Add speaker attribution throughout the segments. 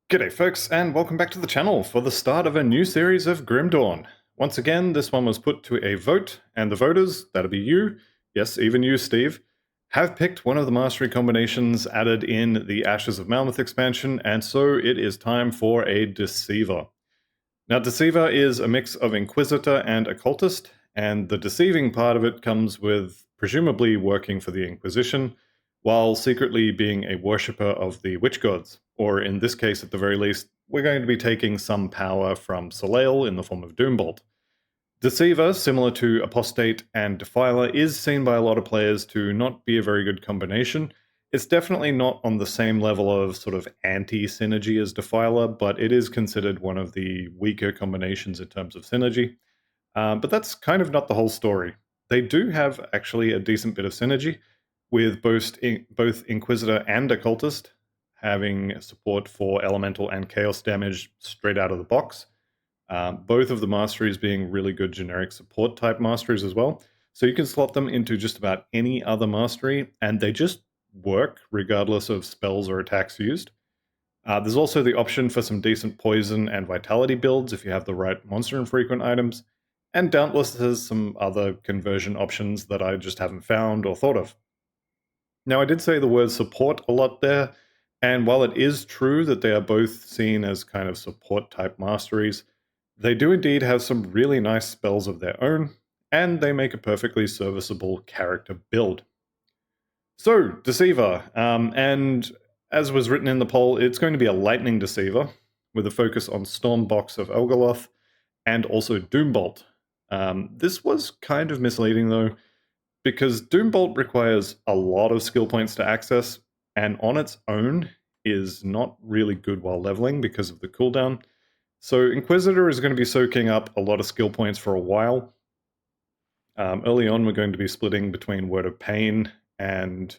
Speaker 1: G'day folks, and welcome back to the channel for the start of a new series of Grim Dawn. Once again, this one was put to a vote, and the voters, that'll be you, yes, even you, Steve, have picked one of the mastery combinations added in the Ashes of Malmouth expansion, and so it is time for a Deceiver. Now, Deceiver is a mix of Inquisitor and Occultist, and the deceiving part of it comes with presumably working for the Inquisition, while secretly being a worshipper of the witch gods. Or in this case, at the very least, we're going to be taking some power from Soleil in the form of Doombolt. Deceiver, similar to Apostate and Defiler, is seen by a lot of players to not be a very good combination. It's definitely not on the same level of sort of anti-synergy as Defiler, but it is considered one of the weaker combinations in terms of synergy. But that's kind of not the whole story. They do have actually a decent bit of synergy, with both Inquisitor and Occultist having support for elemental and chaos damage straight out of the box. Both of the masteries being really good generic support type masteries as well. So you can slot them into just about any other mastery, and they just work regardless of spells or attacks used. There's also the option for some decent poison and vitality builds if you have the right monster infrequent items, and Dauntless has some other conversion options that I just haven't found or thought of. Now, I did say the word support a lot there, and while it is true that they are both seen as kind of support type masteries, they do indeed have some really nice spells of their own, and they make a perfectly serviceable character build. So, Deceiver, and as was written in the poll, it's going to be a Lightning Deceiver with a focus on Stormbox of Elgaloth and also Doombolt. This was kind of misleading though, because Doombolt requires a lot of skill points to access, and on its own is not really good while leveling because of the cooldown. So Inquisitor is going to be soaking up a lot of skill points for a while. Early on, we're going to be splitting between Word of Pain and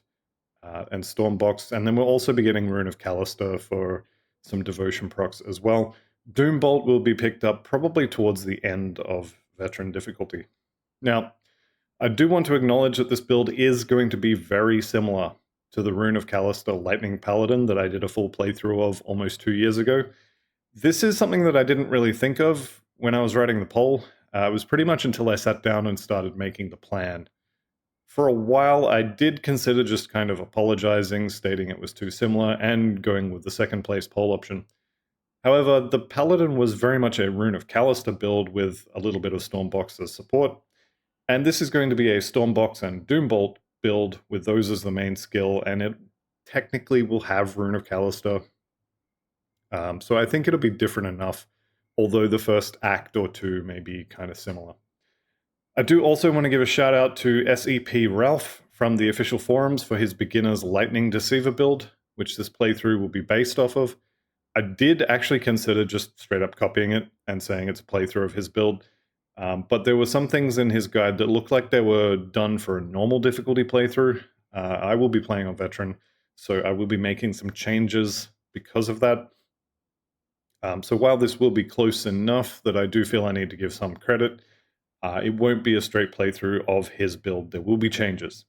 Speaker 1: Stormbox, and then we'll also be getting Rune of Callister for some devotion procs as well. Doombolt will be picked up probably towards the end of Veteran difficulty. Now, I do want to acknowledge that this build is going to be very similar to the Rune of Callister Lightning Paladin that I did a full playthrough of almost 2 years ago. This is something that I didn't really think of when I was writing the poll. It was pretty much until I sat down and started making the plan. For a while, I did consider just kind of apologizing, stating it was too similar, and going with the second place poll option. However, the Paladin was very much a Rune of Callister build with a little bit of Stormbox as support, and this is going to be a Stormbox and Doombolt build with those as the main skill, and it technically will have Rune of Callister. So I think it'll be different enough, although the first act or two may be kind of similar. I do also want to give a shout out to SEP Ralph from the official forums for his beginner's Lightning Deceiver build, which this playthrough will be based off of. I did actually consider just straight up copying it and saying it's a playthrough of his build, but there were some things in his guide that looked like they were done for a normal difficulty playthrough. I will be playing on Veteran, so I will be making some changes because of that. So while this will be close enough that I do feel I need to give some credit, it won't be a straight playthrough of his build. There will be changes.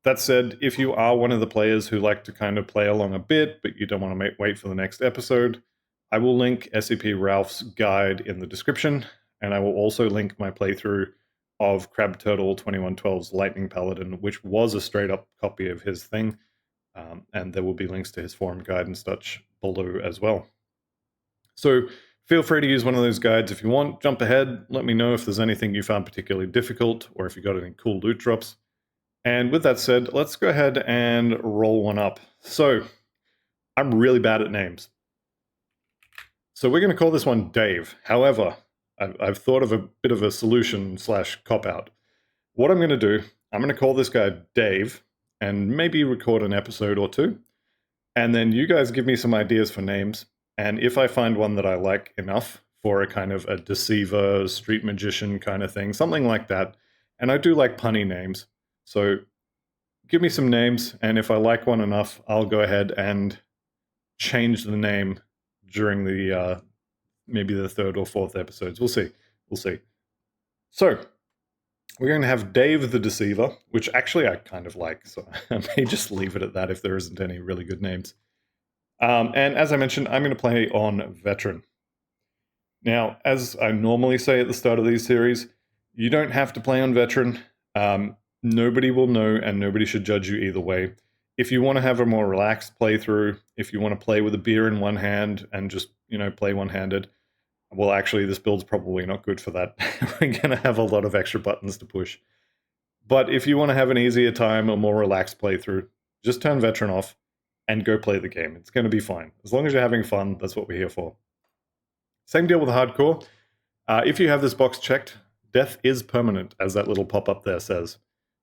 Speaker 1: That said, if you are one of the players who like to kind of play along a bit, but you don't want to wait for the next episode, I will link SCP Ralph's guide in the description, and I will also link my playthrough of Crab Turtle 2112's Lightning Paladin, which was a straight up copy of his thing, and there will be links to his forum guide and such below as well. So feel free to use one of those guides if you want. Jump ahead, let me know if there's anything you found particularly difficult, or if you got any cool loot drops. And with that said, let's go ahead and roll one up. So, I'm really bad at names. So we're going to call this one Dave. However, I've thought of a bit of a solution / cop-out. What I'm going to do, I'm going to call this guy Dave, and maybe record an episode or two. And then you guys give me some ideas for names. And if I find one that I like enough for a kind of a deceiver, street magician kind of thing, something like that. And I do like punny names. So give me some names, and if I like one enough, I'll go ahead and change the name during the maybe the third or fourth episodes. We'll see. We'll see. So we're going to have Dave the Deceiver, which actually I kind of like, so I may just leave it at that if there isn't any really good names. And as I mentioned, I'm going to play on Veteran. Now, as I normally say at the start of these series, you don't have to play on Veteran. Nobody will know and nobody should judge you either way. If you want to have a more relaxed playthrough, if you want to play with a beer in one hand and just, play one-handed, well, actually, this build's probably not good for that. We're going to have a lot of extra buttons to push. But if you want to have an easier time, a more relaxed playthrough, just turn Veteran off and go play the game. It's going to be fine. As long as you're having fun, that's what we're here for. Same deal with Hardcore. If you have this box checked, death is permanent, as that little pop-up there says.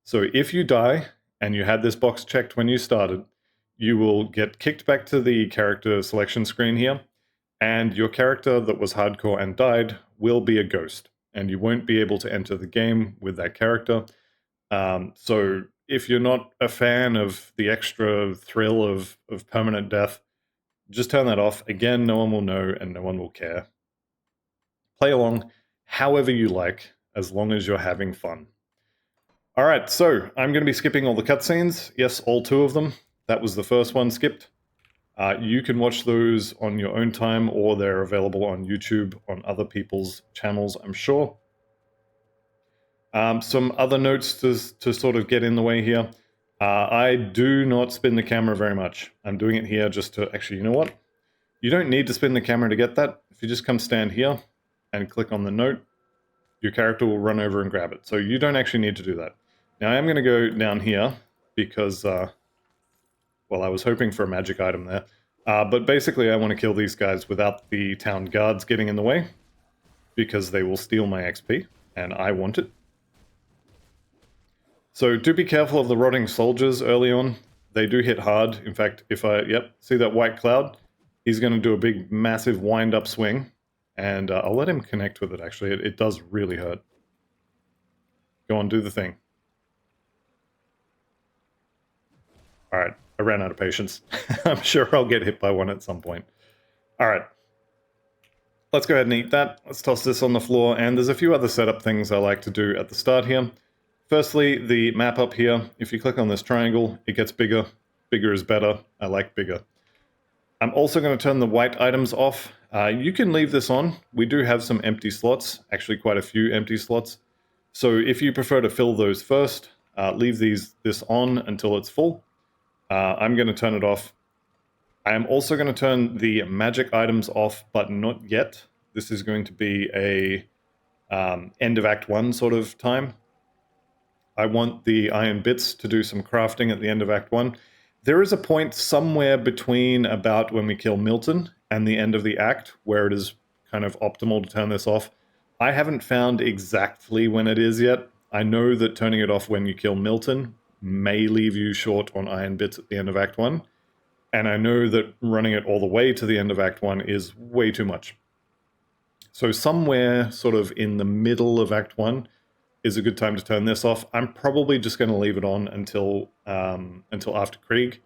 Speaker 1: So if you die, and you had this box checked when you started, you will get kicked back to the character selection screen here, and your character that was Hardcore and died will be a ghost, and you won't be able to enter the game with that character. So if you're not a fan of the extra thrill of permanent death, just turn that off. Again, no one will know and no one will care. Play along however you like, as long as you're having fun. Alright, so I'm going to be skipping all the cutscenes. Yes, all 2 of them. That was the first one skipped. You can watch those on your own time, or they're available on YouTube on other people's channels, I'm sure. Some other notes to sort of get in the way here. I do not spin the camera very much. I'm doing it here just to... Actually, you know what? You don't need to spin the camera to get that. If you just come stand here and click on the note, your character will run over and grab it. So you don't actually need to do that. Now I am going to go down here because, well, I was hoping for a magic item there. But basically I want to kill these guys without the town guards getting in the way, because they will steal my XP, and I want it. So do be careful of the rotting soldiers early on. They do hit hard. In fact, if see that white cloud? He's going to do a big, massive wind-up swing. And I'll let him connect with it, actually. It does really hurt. Go on, do the thing. Alright, I ran out of patience. I'm sure I'll get hit by one at some point. Alright. Let's go ahead and eat that. Let's toss this on the floor, and there's a few other setup things I like to do at the start here. Firstly, the map up here. If you click on this triangle, it gets bigger. Bigger is better. I like bigger. I'm also going to turn the white items off. You can leave this on. We do have some empty slots, actually quite a few empty slots. So if you prefer to fill those first, leave this on until it's full. I'm going to turn it off. I am also going to turn the magic items off, but not yet. This is going to be a end of Act 1 sort of time. I want the iron bits to do some crafting at the end of Act 1. There is a point somewhere between about when we kill Milton and the end of the act where it is kind of optimal to turn this off. I haven't found exactly when it is yet. I know that turning it off when you kill Milton may leave you short on iron bits at the end of Act 1. And I know that running it all the way to the end of Act 1 is way too much. So somewhere sort of in the middle of Act 1 is a good time to turn this off. I'm probably just going to leave it on until after Krieg,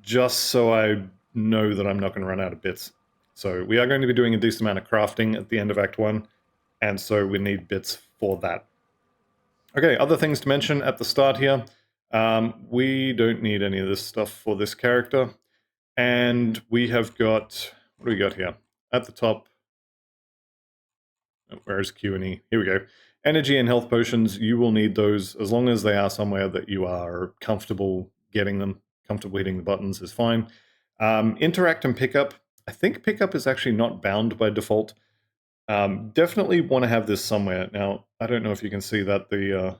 Speaker 1: just so I know that I'm not going to run out of bits. So we are going to be doing a decent amount of crafting at the end of Act 1, and so we need bits for that. Okay, other things to mention at the start here. We don't need any of this stuff for this character. And we have got... What do we got here? At the top... Where's Q and E? Here we go. Energy and health potions, you will need those as long as they are somewhere that you are comfortable getting them. Comfortable hitting the buttons is fine. Interact and pickup. I think pickup is actually not bound by default. Definitely want to have this somewhere. Now, I don't know if you can see that the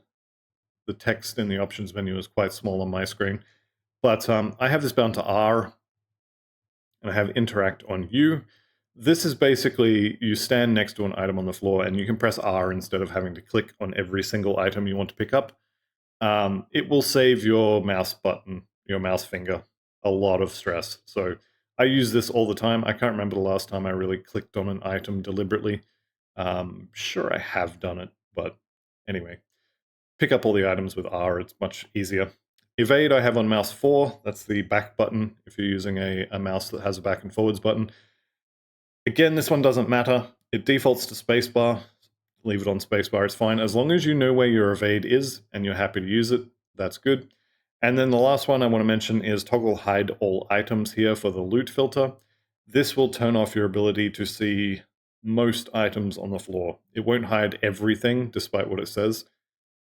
Speaker 1: text in the options menu is quite small on my screen. But I have this bound to R, and I have interact on U. This is basically, you stand next to an item on the floor and you can press R instead of having to click on every single item you want to pick up. It will save your mouse button, your mouse finger, a lot of stress. So I use this all the time. I can't remember the last time I really clicked on an item deliberately. Sure, I have done it, but anyway. Pick up all the items with R, it's much easier. Evade I have on mouse 4, that's the back button if you're using a mouse that has a back and forwards button. Again, this one doesn't matter. It defaults to spacebar. Leave it on spacebar, it's fine. As long as you know where your evade is and you're happy to use it, that's good. And then the last one I want to mention is toggle hide all items here for the loot filter. This will turn off your ability to see most items on the floor. It won't hide everything, despite what it says,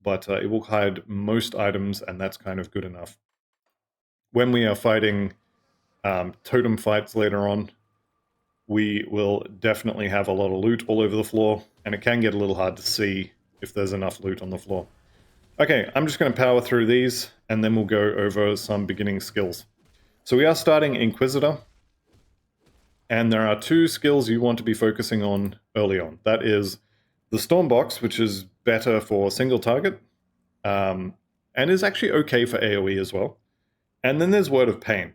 Speaker 1: but it will hide most items, and that's kind of good enough. When we are fighting totem fights later on, we will definitely have a lot of loot all over the floor, and it can get a little hard to see if there's enough loot on the floor. Okay, I'm just going to power through these, and then we'll go over some beginning skills. So we are starting Inquisitor, and there are 2 skills you want to be focusing on early on. That is the Stormbox, which is better for single target, and is actually okay for AoE as well. And then there's Word of Pain.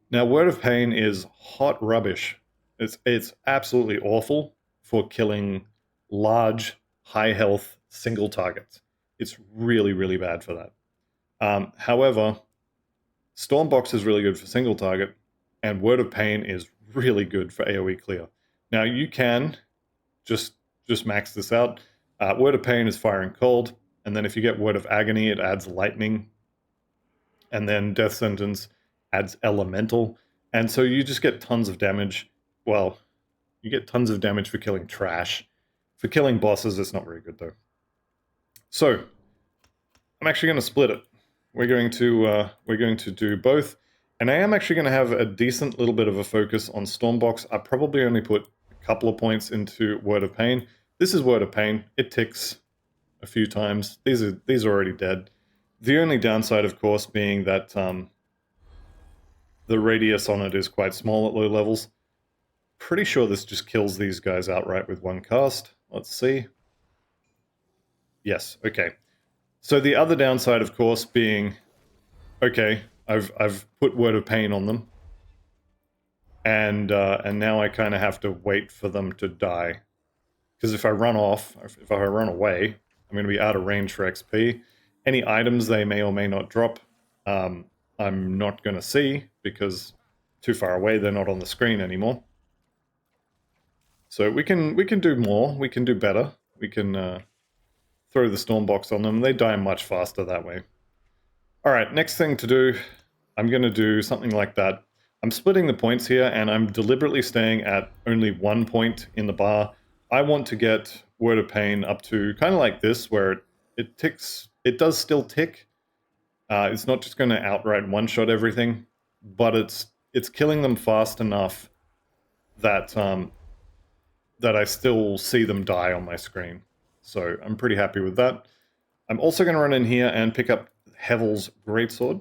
Speaker 1: Now, Word of Pain is hot rubbish. It's absolutely awful for killing large, high health single targets. It's really, really bad for that. However, Stormbox is really good for single target, and Word of Pain is really good for AoE clear. Now, you can just max this out. Word of Pain is firing cold, and then if you get Word of Agony, it adds lightning, and then Death Sentence adds elemental, and so you just get tons of damage. Well, you get tons of damage for killing trash. For killing bosses, it's not very good though. So I'm actually going to split it. We're going to do both, and I am actually going to have a decent little bit of a focus on Stormbox. I probably only put a couple of points into Word of Pain. This is Word of Pain. It ticks a few times. These are already dead. The only downside, of course, being that the radius on it is quite small at low levels. Pretty sure this just kills these guys outright with one cast. Let's see. Yes, okay. So the other downside, of course, being, okay, I've put Word of Pain on them, and now I kind of have to wait for them to die. Because if I run off, if I run away, I'm going to be out of range for XP. Any items they may or may not drop, I'm not going to see, because too far away, they're not on the screen anymore. So we can do more, we can do better. We can throw the Stormbox on them. They die much faster that way. Alright, next thing to do, I'm going to do something like that. I'm splitting the points here, and I'm deliberately staying at only 1 point in the bar. I want to get Word of Pain up to kind of like this, where it ticks. It does still tick. It's not just going to outright one-shot everything, but it's killing them fast enough that that I still see them die on my screen. So I'm pretty happy with that. I'm also going to run in here and pick up Hevel's Greatsword,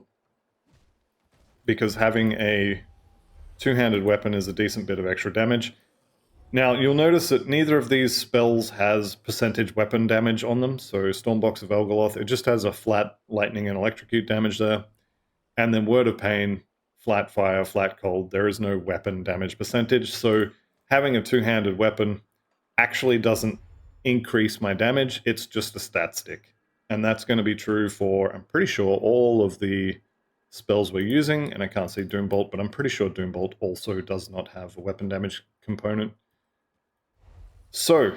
Speaker 1: because having a two-handed weapon is a decent bit of extra damage. Now, you'll notice that neither of these spells has percentage weapon damage on them, so Stormbox of Elgoloth, it just has a flat lightning and electrocute damage there. And then Word of Pain, flat fire, flat cold, there is no weapon damage percentage, so having a two-handed weapon actually doesn't increase my damage, it's just a stat stick. And that's going to be true for, I'm pretty sure, all of the spells we're using, and I can't see Doombolt, but I'm pretty sure Doombolt also does not have a weapon damage component. So,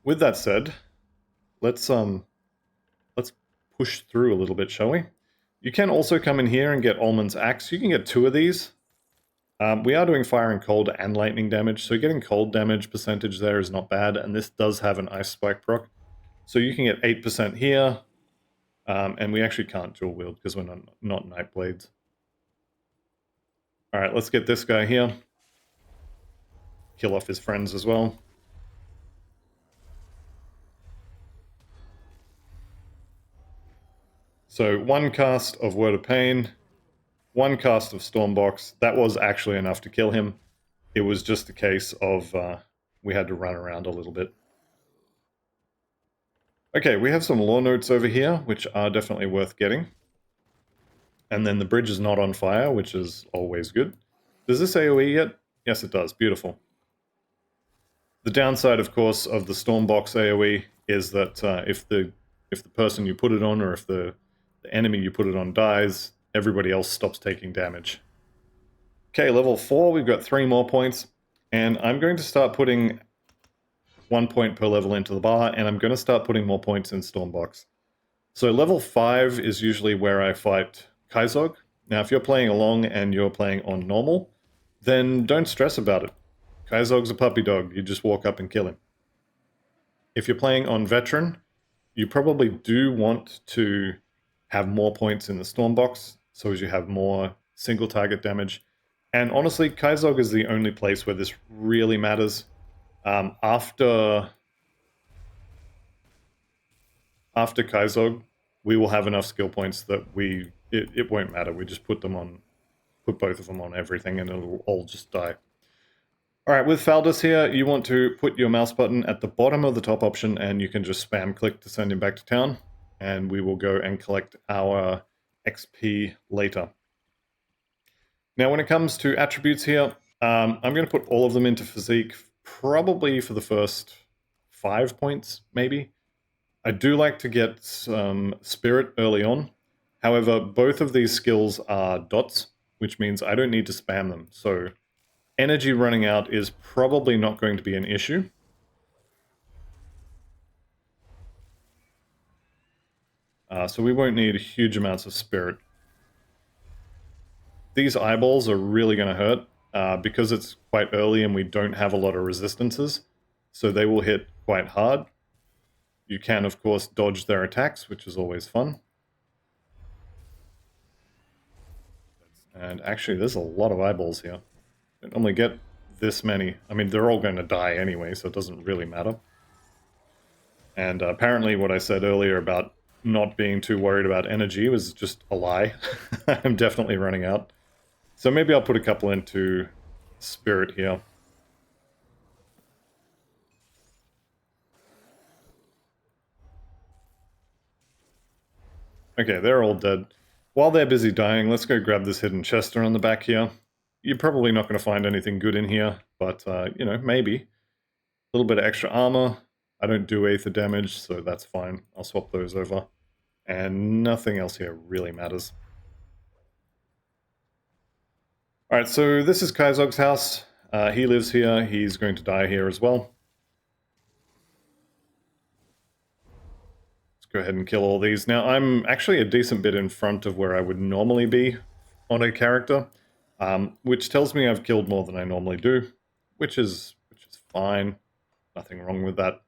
Speaker 1: with that said, let's push through a little bit, shall we? You can also come in here and get Ullman's Axe. You can get 2 of these. We are doing fire and cold and lightning damage, so getting cold damage percentage there is not bad, and this does have an ice spike proc. So you can get 8% here, and we actually can't dual wield because we're not Nightblades. Alright, let's get this guy here. Kill off his friends as well. So 1 cast of Word of Pain, 1 cast of Stormbox. That was actually enough to kill him. It was just a case of we had to run around a little bit. Okay, we have some lore notes over here, which are definitely worth getting. And then the bridge is not on fire, which is always good. Does this AoE yet? Yes, it does. Beautiful. The downside, of course, of the Stormbox AoE is that if the person you put it on, or if the enemy you put it on dies, everybody else stops taking damage. Okay, level 4, we've got 3 more points, and I'm going to start putting 1 point per level into the bar, and I'm going to start putting more points in Stormbox. So level 5 is usually where I fight Kaizog. Now, if you're playing along and you're playing on normal, then don't stress about it. Kaizog's a puppy dog. You just walk up and kill him. If you're playing on veteran, you probably do want to have more points in the storm box, so as you have more single target damage. And honestly, Kaizog is the only place where this really matters. After Kaizog, we will have enough skill points that it won't matter. We just put both of them on everything, and it'll all just die. All right, with Faldus here, you want to put your mouse button at the bottom of the top option, and you can just spam click to send him back to town, and we will go and collect our XP later. Now, when it comes to attributes here, I'm going to put all of them into physique, probably for the first 5 points, maybe. I do like to get some spirit early on. However, both of these skills are dots, which means I don't need to spam them. So energy running out is probably not going to be an issue. So we won't need huge amounts of spirit. These eyeballs are really going to hurt because it's quite early and we don't have a lot of resistances. So they will hit quite hard. You can, of course, dodge their attacks, which is always fun. And actually, there's a lot of eyeballs here. Don't normally get this many. I mean, they're all going to die anyway, so it doesn't really matter. And apparently what I said earlier about not being too worried about energy was just a lie. I'm definitely running out. So maybe I'll put a couple into spirit here. Okay, they're all dead. While they're busy dying, let's go grab this hidden chester on the back here. You're probably not going to find anything good in here, but, you know, maybe. A little bit of extra armor. I don't do aether damage, so that's fine. I'll swap those over. And nothing else here really matters. Alright, so this is Kaizog's house. He lives here. He's going to die here as well. Let's go ahead and kill all these. Now, I'm actually a decent bit in front of where I would normally be on a character, which tells me I've killed more than I normally do, which is fine. Nothing wrong with that.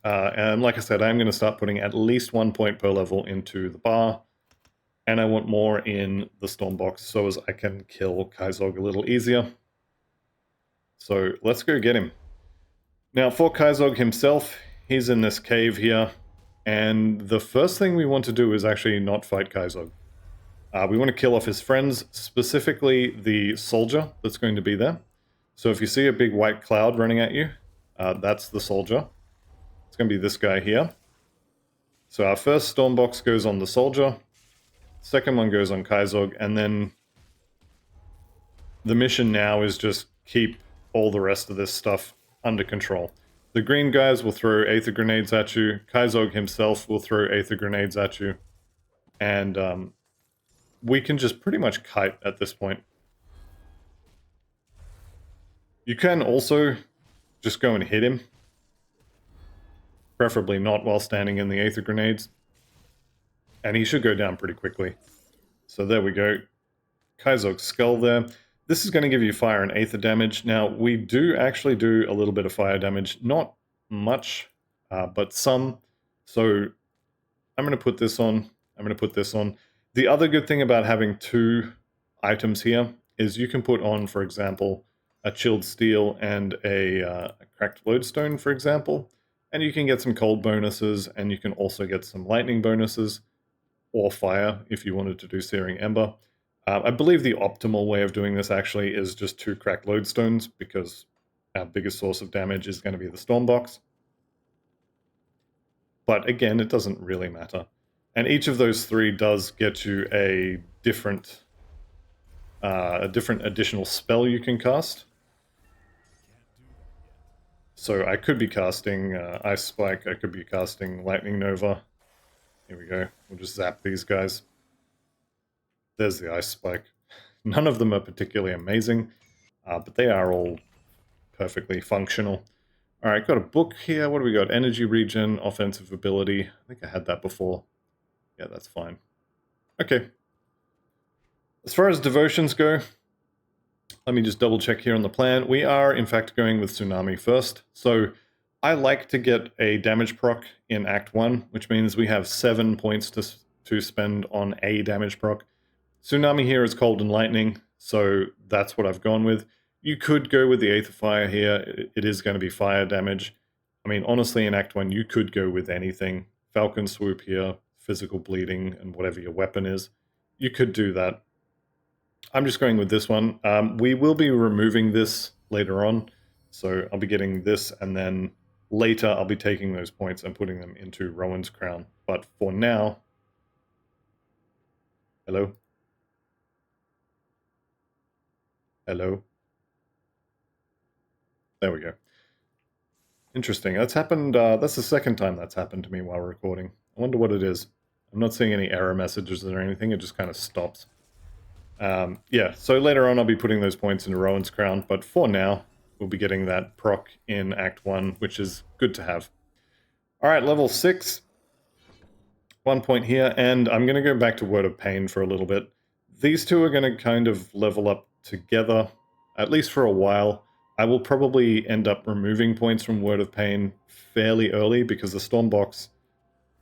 Speaker 1: And like I said, I'm going to start putting at least 1 point per level into the bar, and I want more in the storm box so as I can kill Kaizog a little easier. So let's go get him. Now for Kaizog himself, he's in this cave here, and the first thing we want to do is actually not fight Kaizog. We want to kill off his friends, specifically the soldier that's going to be there. So if you see a big white cloud running at you, that's the soldier. It's going to be this guy here. So our first storm box goes on the soldier, second one goes on Kaizog, and then the mission now is just keep all the rest of this stuff under control. The green guys will throw aether grenades at you, Kaizog himself will throw aether grenades at you, and we can just pretty much kite at this point. You can also just go and hit him. Preferably not while standing in the aether grenades. And he should go down pretty quickly. So there we go. Kaizog's skull there. This is going to give you fire and aether damage. Now, we do actually do a little bit of fire damage. Not much, but some. So I'm going to put this on. I'm going to put this on. The other good thing about having 2 items here is you can put on, for example, a chilled steel and a cracked lodestone, for example. And you can get some cold bonuses, and you can also get some lightning bonuses, or fire if you wanted to do Searing Ember. I believe the optimal way of doing this actually is just 2 cracked lodestones, because our biggest source of damage is going to be the storm box. But again, it doesn't really matter. And each of those 3 does get you a different additional spell you can cast. So I could be casting Ice Spike, I could be casting Lightning Nova. Here we go. We'll just zap these guys. There's the Ice Spike. None of them are particularly amazing, but they are all perfectly functional. Alright, got a book here. What do we got? Energy Regen, Offensive Ability. I think I had that before. Yeah, that's fine. Okay. As far as devotions go, let me just double check here on the plan. We are, in fact, going with Tsunami first. So I like to get a damage proc in Act 1, which means we have 7 points to spend on a damage proc. Tsunami here is Cold and Lightning, so that's what I've gone with. You could go with the Aether Fire here. It is going to be fire damage. I mean, honestly, in Act 1, you could go with anything. Falcon Swoop here, physical bleeding, and whatever your weapon is. You could do that. I'm just going with this one. We will be removing this later on, so I'll be getting this, and then later I'll be taking those points and putting them into Rowan's Crown. But for now... Hello? Hello? There we go. Interesting. That's happened, that's the second time that's happened to me while recording. I wonder what it is. I'm not seeing any error messages or anything, it just kind of stops. Yeah, so later on I'll be putting those points into Rowan's Crown, but for now, we'll be getting that proc in Act 1, which is good to have. Alright, level 6. 1 point here, and I'm going to go back to Word of Pain for a little bit. These two are going to kind of level up together, at least for a while. I will probably end up removing points from Word of Pain fairly early, because the Stormbox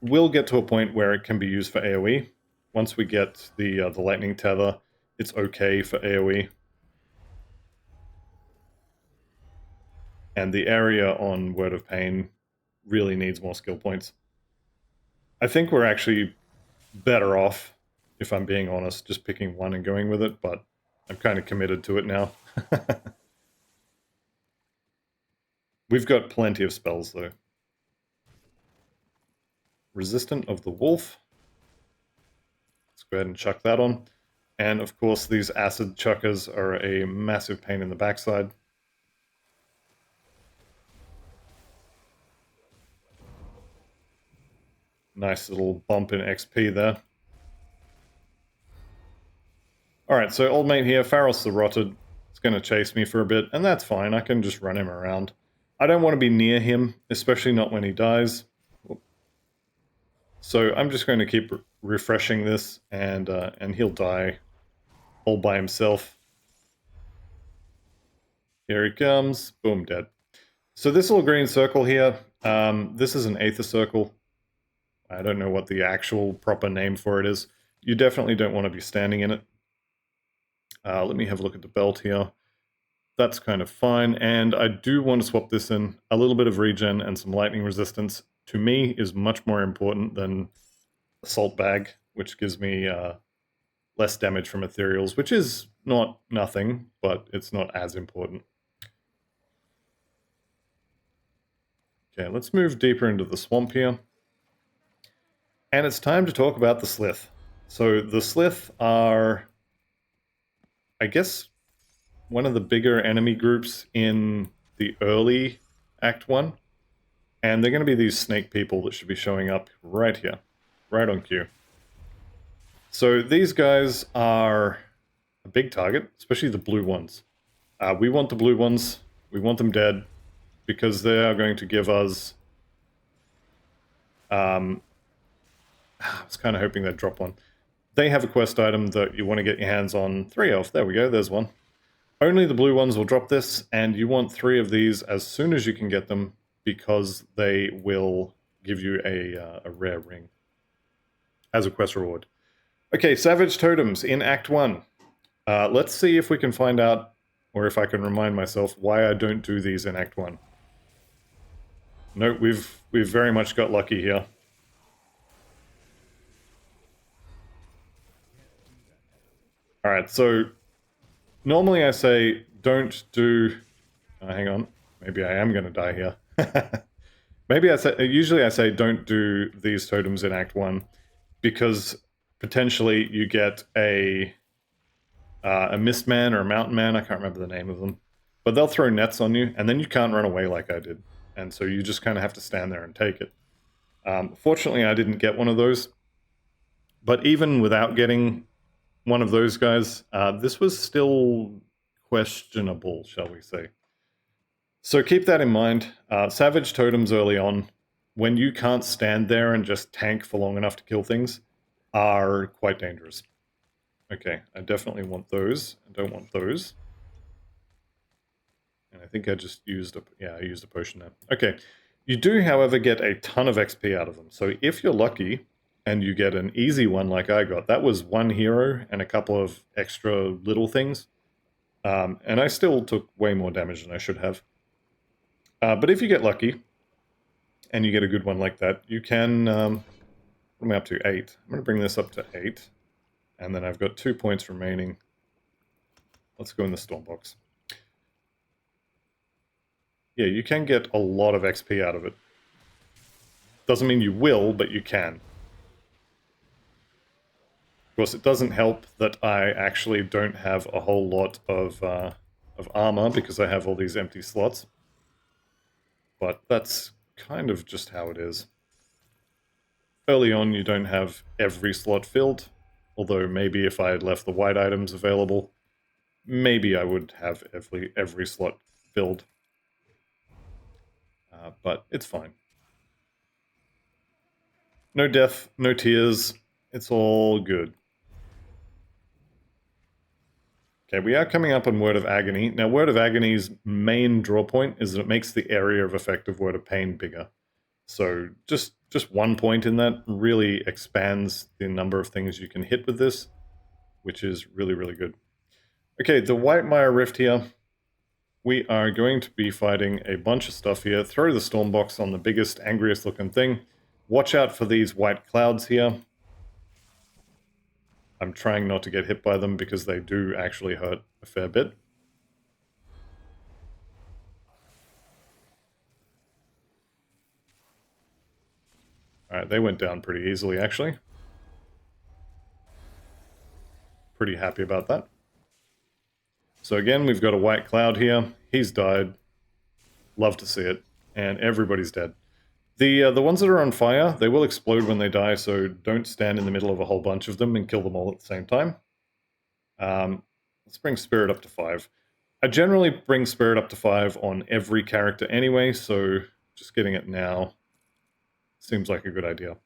Speaker 1: will get to a point where it can be used for AoE. Once we get the Lightning Tether, it's okay for AoE. And the area on Word of Pain really needs more skill points. I think we're actually better off, if I'm being honest, just picking one and going with it, but I'm kind of committed to it now. We've got plenty of spells, though. Resistant of the Wolf. Let's go ahead and chuck that on. And, of course, these acid chuckers are a massive pain in the backside. Nice little bump in XP there. Alright, so old mate here, Pharos the Rotted, is going to chase me for a bit, and that's fine, I can just run him around. I don't want to be near him, especially not when he dies. So I'm just going to keep refreshing this, and he'll die all by himself. Here he comes. Boom, dead. So this little green circle here, this is an Aether Circle. I don't know what the actual proper name for it is. You definitely don't want to be standing in it. Let me have a look at the belt here. That's kind of fine, and I do want to swap this in. A little bit of regen and some lightning resistance, to me, is much more important than Assault Bag, which gives me less damage from ethereals, which is not nothing, but it's not as important. Okay, let's move deeper into the swamp here. And it's time to talk about the Slith. So the Slith are, I guess, one of the bigger enemy groups in the early Act 1. And they're going to be these snake people that should be showing up right here, right on cue. So these guys are a big target, especially the blue ones. We want the blue ones. We want them dead, because they are going to give us... I was kind of hoping they'd drop one. They have a quest item that you want to get your hands on 3 of. There we go, there's one. Only the blue ones will drop this, and you want 3 of these as soon as you can get them, because they will give you a rare ring as a quest reward. Okay, Savage Totems in Act 1. Let's see if we can find out, or if I can remind myself, why I don't do these in Act 1. Nope, we've very much got lucky here. Alright, so normally I say don't do... hang on, maybe I am going to die here. Usually I say don't do these totems in Act 1, because potentially you get a Mist Man or a Mountain Man, I can't remember the name of them, but they'll throw nets on you, and then you can't run away like I did, and so you just kind of have to stand there and take it. Fortunately, I didn't get one of those, but even without getting one of those guys, this was still questionable, shall we say. So keep that in mind. Savage Totems early on, when you can't stand there and just tank for long enough to kill things, are quite dangerous. Okay, I definitely want those. I don't want those. And I think I just used I used a potion there. Okay, you do, however, get a ton of XP out of them. So if you're lucky and you get an easy one like I got, that was one hero and a couple of extra little things. And I still took way more damage than I should have. But if you get lucky and you get a good one like that, you can... what am I up to? 8. I'm going to bring this up to 8. And then I've got 2 points remaining. Let's go in the storm box. Yeah, you can get a lot of XP out of it. Doesn't mean you will, but you can. Of course, it doesn't help that I actually don't have a whole lot of armor because I have all these empty slots. But that's kind of just how it is. Early on, you don't have every slot filled, although maybe if I had left the white items available, maybe I would have every slot filled. But it's fine. No death, no tears, it's all good. Okay, we are coming up on Word of Agony. Now, Word of Agony's main draw point is that it makes the area of effective Word of Pain bigger. So just 1 point in that really expands the number of things you can hit with this, which is really, really good. Okay, the Whitemire Rift here. We are going to be fighting a bunch of stuff here. Throw the storm box on the biggest, angriest looking thing. Watch out for these white clouds here. I'm trying not to get hit by them because they do actually hurt a fair bit. Alright, they went down pretty easily, actually. Pretty happy about that. So again, we've got a white cloud here. He's died. Love to see it. And everybody's dead. The ones that are on fire, they will explode when they die, so don't stand in the middle of a whole bunch of them and kill them all at the same time. Let's bring Spirit up to 5. I generally bring Spirit up to 5 on every character anyway, so just getting it now seems like a good idea.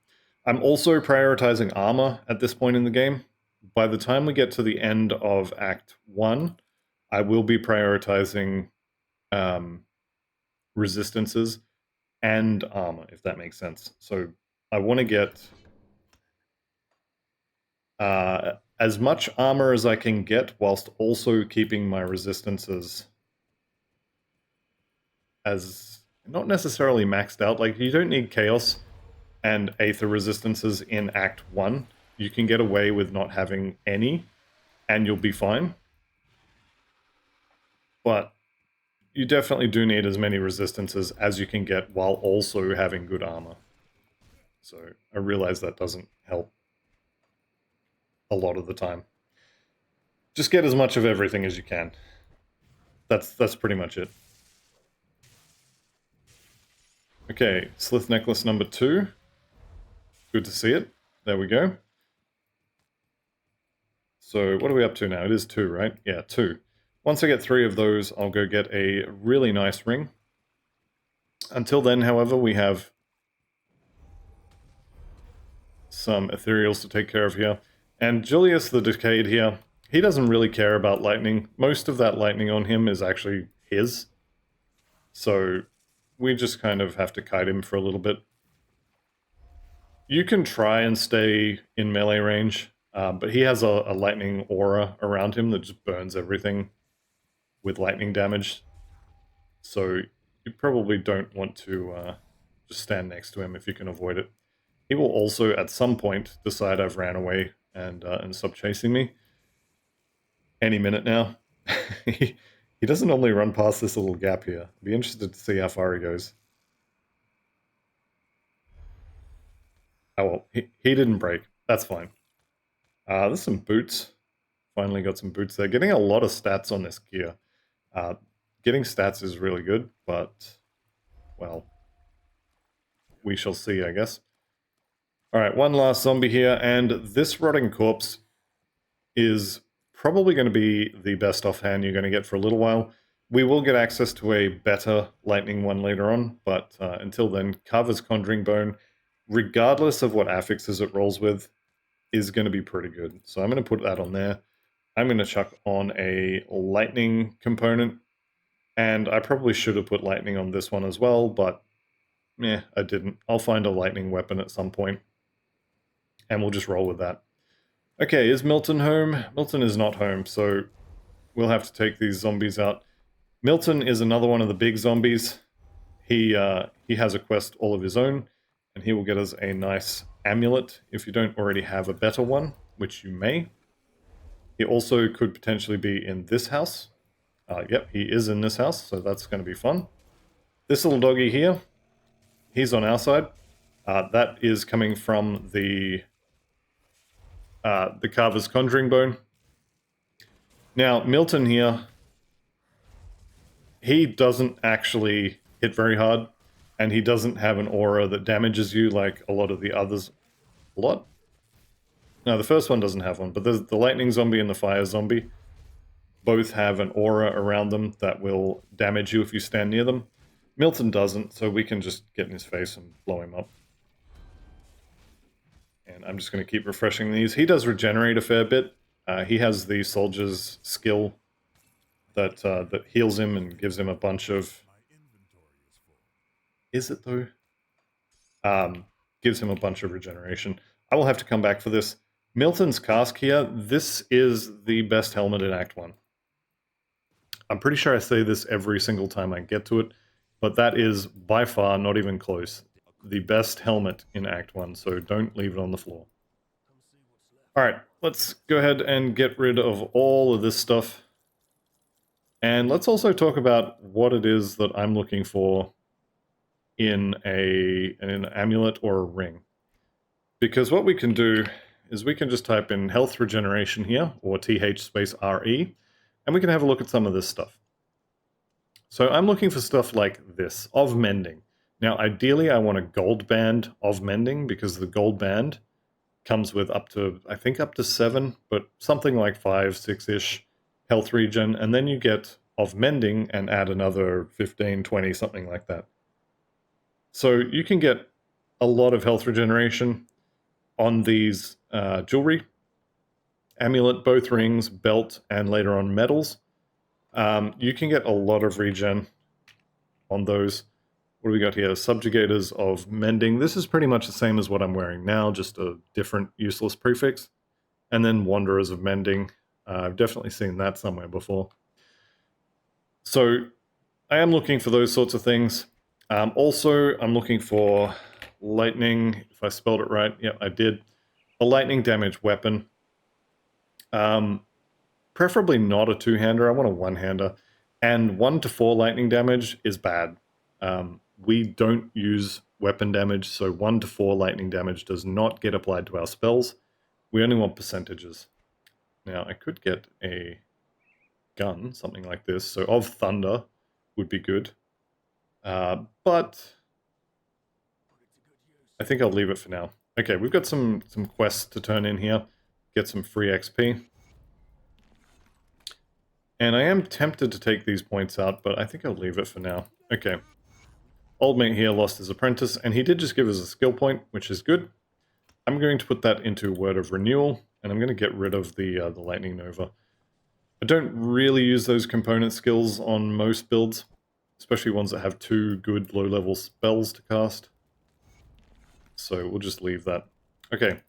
Speaker 1: I'm also prioritizing armor at this point in the game. By the time we get to the end of Act 1, I will be prioritizing resistances and armor, if that makes sense. So I want to get as much armor as I can get whilst also keeping my resistances as not necessarily maxed out. Like, you don't need Chaos and Aether resistances in Act 1. You can get away with not having any, and you'll be fine. But you definitely do need as many resistances as you can get while also having good armor. So I realize that doesn't help a lot of the time. Just get as much of everything as you can. That's pretty much it. Okay, Slith Necklace number 2. Good to see it. There we go. So what are we up to now? It is 2, right? Yeah, 2. Once I get 3 of those, I'll go get a really nice ring. Until then, however, we have some ethereals to take care of here. And Julius the Decayed here, he doesn't really care about lightning. Most of that lightning on him is actually his. So we just kind of have to kite him for a little bit. You can try and stay in melee range, but he has a lightning aura around him that just burns everything with lightning damage. So you probably don't want to just stand next to him if you can avoid it. He will also, at some point, decide I've ran away and stop chasing me. Any minute now. He doesn't normally run past this little gap here. I'd be interested to see how far he goes. Oh well, he didn't break. That's fine. There's some boots. Finally got some boots there. Getting a lot of stats on this gear. Getting stats is really good, but, well, we shall see, I guess. Alright, one last zombie here, and this rotting corpse is probably going to be the best offhand you're going to get for a little while. We will get access to a better lightning one later on, but until then, Carver's Conjuring Bone, regardless of what affixes it rolls with, is going to be pretty good. So I'm going to put that on there. I'm going to chuck on a lightning component. And I probably should have put lightning on this one as well, but I didn't. I'll find a lightning weapon at some point, and we'll just roll with that. Okay, is Milton home? Milton is not home, so we'll have to take these zombies out. Milton is another one of the big zombies. He has a quest all of his own, and he will get us a nice amulet if you don't already have a better one, which you may. He also could potentially be in this house. Yep, he is in this house, so that's going to be fun. This little doggy here, he's on our side. That is coming from the Carver's Conjuring Bone. Now, Milton here, he doesn't actually hit very hard, and he doesn't have an aura that damages you like a lot of the others. A lot? No, the first one doesn't have one, but the lightning zombie and the fire zombie both have an aura around them that will damage you if you stand near them. Milton doesn't, so we can just get in his face and blow him up. And I'm just going to keep refreshing these. He does regenerate a fair bit. He has the soldier's skill that heals him and gives him a bunch of... Is it though? Gives him a bunch of regeneration. I will have to come back for this. Milton's cask here, this is the best helmet in Act 1. I'm pretty sure I say this every single time I get to it, but that is by far, not even close, the best helmet in Act 1, so don't leave it on the floor. Alright, let's go ahead and get rid of all of this stuff. And let's also talk about what it is that I'm looking for in an amulet or a ring. Because what we can do is we can just type in health regeneration here, or TH space RE, and we can have a look at some of this stuff. So I'm looking for stuff like this, of mending. Now, ideally, I want a gold band of mending, because the gold band comes with up to, I think up to 7, but something like 5, 6-ish health regen, and then you get of mending and add another 15, 20, something like that. So you can get a lot of health regeneration on these jewelry, amulet, both rings, belt, and later on medals. You can get a lot of regen on those. What do we got here? Subjugators of mending. This is pretty much the same as what I'm wearing now, just a different useless prefix. And then wanderers of mending. I've definitely seen that somewhere before. So I am looking for those sorts of things. Also, I'm looking for lightning, if I spelled it right. Yep, I did. A lightning damage weapon. Preferably not a two-hander. I want a one-hander. And 1 to 4 lightning damage is bad. We don't use weapon damage, so 1 to 4 lightning damage does not get applied to our spells. We only want percentages. Now, I could get a gun, something like this. So of thunder would be good. But I think I'll leave it for now. Okay, we've got some quests to turn in here. Get some free XP. And I am tempted to take these points out, but I think I'll leave it for now. Okay. Old mate here lost his apprentice, and he did just give us a skill point, which is good. I'm going to put that into Word of Renewal, and I'm going to get rid of the Lightning Nova. I don't really use those component skills on most builds, especially ones that have 2 good low-level spells to cast. So we'll just leave that. Okay.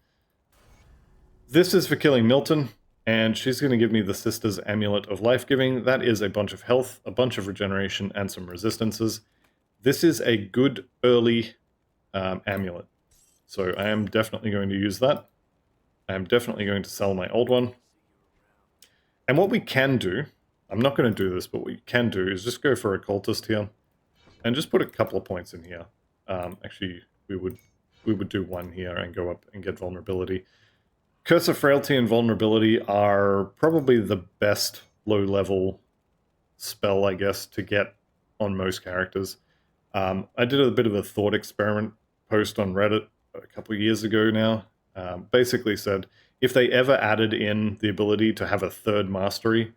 Speaker 1: This is for killing Milton, and she's going to give me the Sister's Amulet of Life-Giving. That is a bunch of health, a bunch of regeneration, and some resistances. This is a good early amulet. So I am definitely going to use that. I am definitely going to sell my old one. And what we can do, I'm not going to do this, but what we can do is just go for Occultist here, and just put a couple of points in here. Actually, we would do 1 here and go up and get Vulnerability. Curse of Frailty and Vulnerability are probably the best low-level spell, I guess, to get on most characters. I did a bit of a thought experiment post on Reddit a couple of years ago now. Basically said, if they ever added in the ability to have a 3rd mastery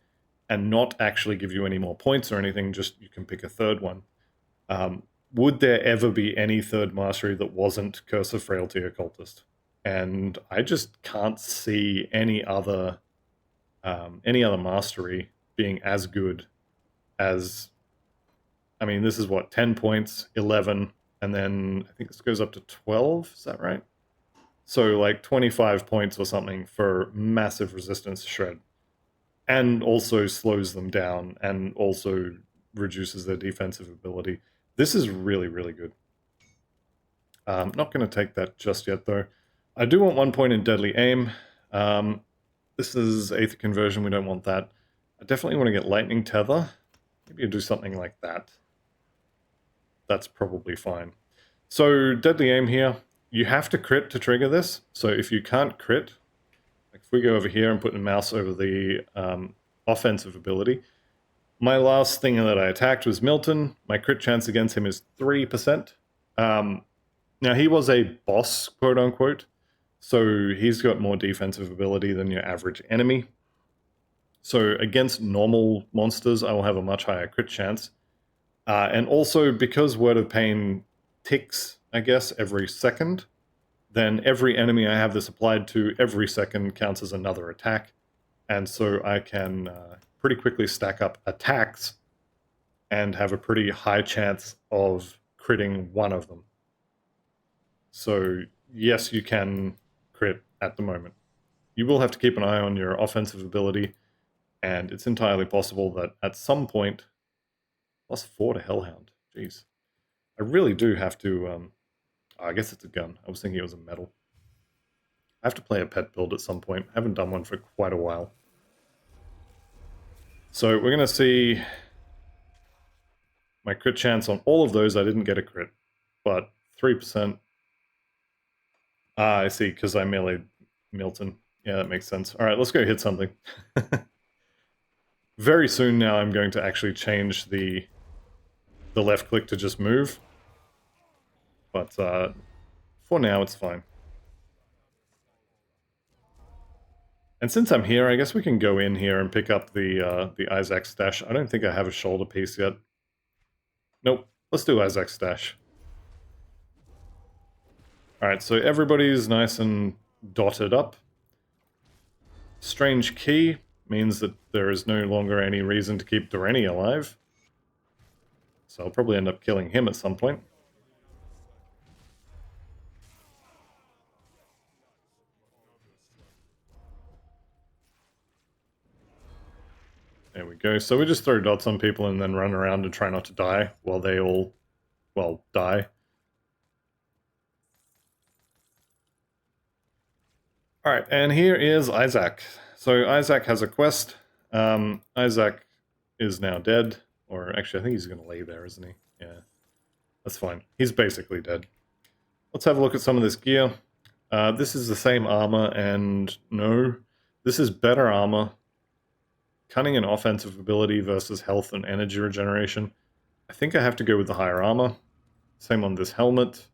Speaker 1: and not actually give you any more points or anything, just you can pick a 3rd one, would there ever be any 3rd mastery that wasn't Curse of Frailty Occultist? and I just can't see any other mastery being as good as. I mean, this is what, 10 points, 11, and then I think this goes up to 12. Is that right? So like 25 points or something for massive resistance to shred, and also slows them down, and also reduces their defensive ability. This is really, really good. Not going to take that just yet, though. I do want 1 point in deadly aim. This is 8th conversion. We don't want that. I definitely want to get lightning tether. Maybe do something like that. That's probably fine. So deadly aim here. You have to crit to trigger this. So if you can't crit, like if we go over here and put the mouse over the offensive ability, my last thing that I attacked was Milton. My crit chance against him is 3%. Now, he was a boss, quote unquote, so he's got more defensive ability than your average enemy. So against normal monsters, I will have a much higher crit chance. And also, because Word of Pain ticks, I guess, every second, then every enemy I have this applied to every second counts as another attack. And so I can pretty quickly stack up attacks and have a pretty high chance of critting one of them. So yes, you can crit at the moment. You will have to keep an eye on your offensive ability, and it's entirely possible that at some point, +4 to Hellhound. Jeez. I really do have to, I guess it's a gun. I was thinking it was a metal. I have to play a pet build at some point. I haven't done one for quite a while. So we're going to see my crit chance on all of those. I didn't get a crit, but 3%. I see, because I meleeed Milton. Yeah, that makes sense. All right, let's go hit something. Very soon now I'm going to actually change the left click to just move. But for now, it's fine. And since I'm here, I guess we can go in here and pick up the Isaac stash. I don't think I have a shoulder piece yet. Nope. Let's do Isaac stash. Alright, so everybody's nice and dotted up. Strange key means that there is no longer any reason to keep Doreni alive. So I'll probably end up killing him at some point. There we go. So we just throw dots on people and then run around and try not to die while they all, well, die. Alright, and here is Isaac. So Isaac has a quest. Isaac is now dead. Or actually, I think he's going to lay there, isn't he? Yeah, that's fine. He's basically dead. Let's have a look at some of this gear. This is the same armor, and no, this is better armor. Cunning and offensive ability versus health and energy regeneration. I think I have to go with the higher armor. Same on this helmet.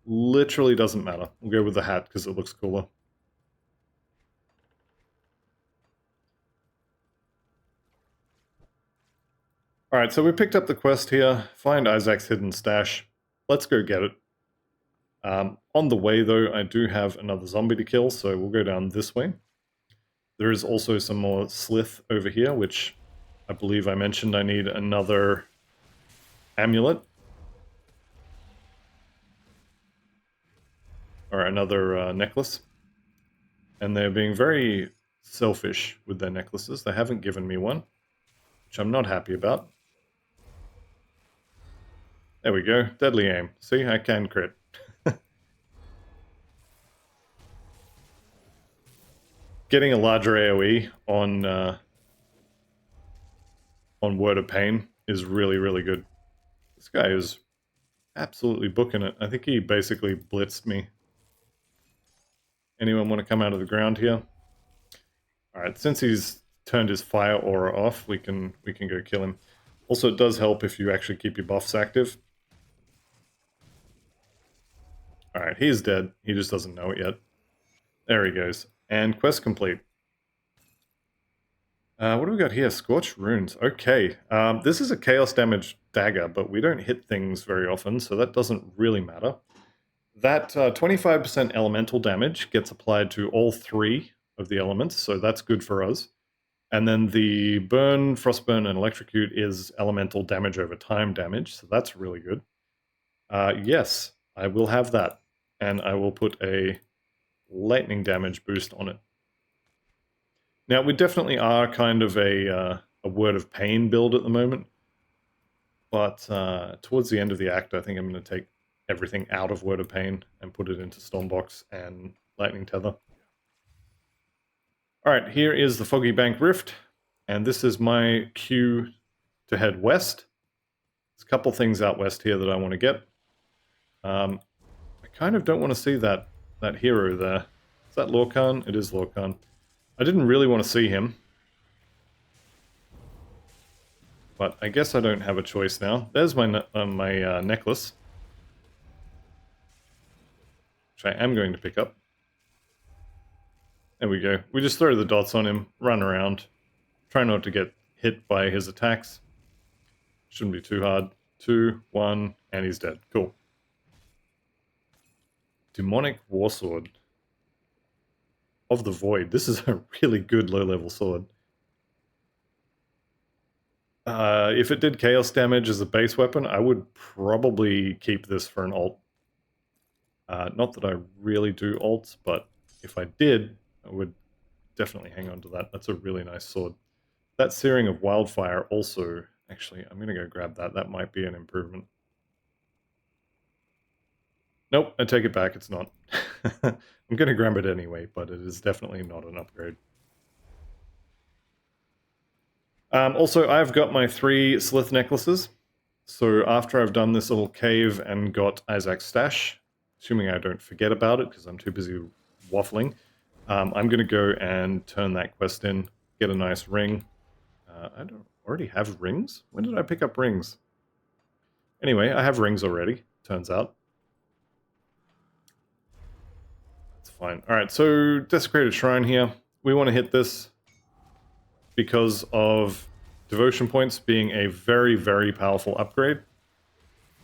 Speaker 1: Literally doesn't matter. We'll go with the hat because it looks cooler. Alright, so we picked up the quest here. Find Isaac's hidden stash. Let's go get it. On the way, though, I do have another zombie to kill, so we'll go down this way. There is also some more slith over here, which I believe I mentioned I need another amulet. Or another necklace. And they're being very selfish with their necklaces. They haven't given me one, which I'm not happy about. There we go. Deadly aim. See, I can crit. Getting a larger AoE on Word of Pain is really, really good. This guy is absolutely booking it. I think he basically blitzed me. Anyone want to come out of the ground here? Alright, since he's turned his fire aura off, we can go kill him. Also, it does help if you actually keep your buffs active. Alright, he's dead. He just doesn't know it yet. There he goes. And quest complete. What do we got here? Scorched Runes. Okay. This is a Chaos Damage dagger, but we don't hit things very often, so that doesn't really matter. That 25% elemental damage gets applied to all three of the elements, so that's good for us. And then the burn, frostburn, and electrocute is elemental damage over time damage, so that's really good. Yes, I will have that. And I will put a lightning damage boost on it. Now, we definitely are kind of a Word of Pain build at the moment. But towards the end of the act, I think I'm going to take everything out of Word of Pain and put it into Stormbox and Lightning Tether. Alright, here is the Foggy Bank Rift, and this is my cue to head west. There's a couple things out west here that I want to get. I kind of don't want to see that hero there. Is that Lorcan? It is Lorcan. I didn't really want to see him. But I guess I don't have a choice now. There's my necklace, which I am going to pick up. There we go. We just throw the dots on him, run around, try not to get hit by his attacks. Shouldn't be too hard. 2, 1, and he's dead. Cool. Demonic Warsword of the Void. This is a really good low-level sword. If it did chaos damage as a base weapon, I would probably keep this for an alt. Not that I really do alts, but if I did, I would definitely hang on to that. That's a really nice sword. That Searing of Wildfire also... Actually, I'm going to go grab that. That might be an improvement. Nope, I take it back. It's not. I'm going to grab it anyway, but it is definitely not an upgrade. Also, I've got my 3 Slith necklaces. So after I've done this little cave and got Isaac's stash, assuming I don't forget about it because I'm too busy waffling, I'm going to go and turn that quest in, get a nice ring. I don't already have rings? When did I pick up rings? Anyway, I have rings already, turns out. That's fine. Alright, so Desecrated Shrine here. We want to hit this because of devotion points being a very, very powerful upgrade.